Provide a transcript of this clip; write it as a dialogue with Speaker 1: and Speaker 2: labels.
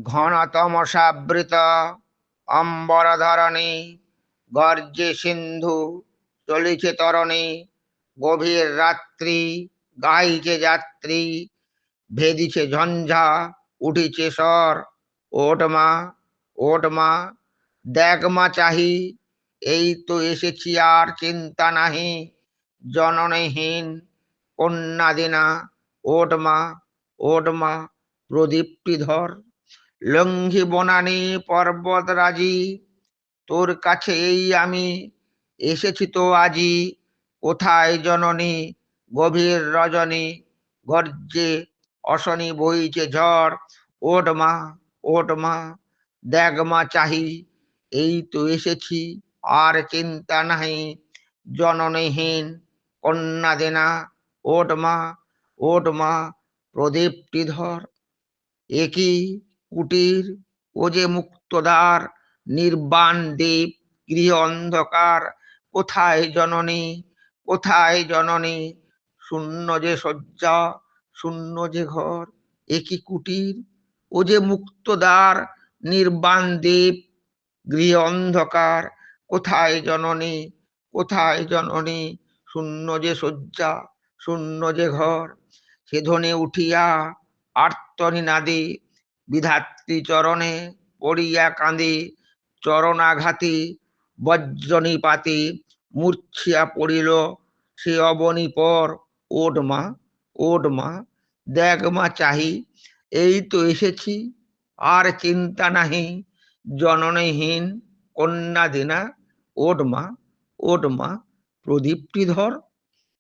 Speaker 1: ঘন তমসাবৃত অম্বর ধরণী, গর্জে সিন্ধু চলিছে তরণী। গভীর রাত্রি গাইছে যাত্রী, ভেদিছে ঝঞ্ঝা উঠিছে স্বর। ওঠ মা, ওঠ মা, দেখ মা চাহি, এই তো এসেছি আর চিন্তা নাহি। জননীহীন কন্যা দিনা, ওঠ মা, ওঠ মা, প্রদীপটি ধর। লঙ্ঘি বনানী পর্বত রাজি, তোর কাছে এই আমি এসেছি তো আজি। কোথায় জননী গভীর রজনী, গর্জে অশনি বইছে ঝড়। ওঠ মা, ওঠ মা, দেখ মা চাহি, এই তো এসেছি আর চিন্তা নাহি। জননীহীন কন্যা দেনা, ওঠ মা, ওঠ মা, প্রদীপটি ধর। একই কুটির, ও যে মুক্তদ্বার, নির্বাণ দ্বীপ, গৃহ অন্ধকার। কোথায় জননী, কোথায় জননী, শূন্য যে শয্যা, শূন্য যে ঘর। একই কুটির, ও যে মুক্তদ্বার, নির্বাণ দ্বীপ, গৃহ অন্ধকার। কোথায় জননী, কোথায় জননী, শূন্য যে শয্যা, শূন্য যে ঘর। সে ধ্বনি উঠিয়া আর্তনিনাদে, বিধাত্রী চরণে পড়িয়া কাঁদে। চরণাঘাতে বজ্রনিপাতে মূর্ছিয়া পড়িল সে অবনী পর। ওঠ মা, ওঠ মা, দেখ মা চাহি, এই তো এসেছি আর চিন্তা নাহি। জননীহীন কন্যা দিনা, ওঠ মা, ওঠ মা, প্রদীপটি ধর।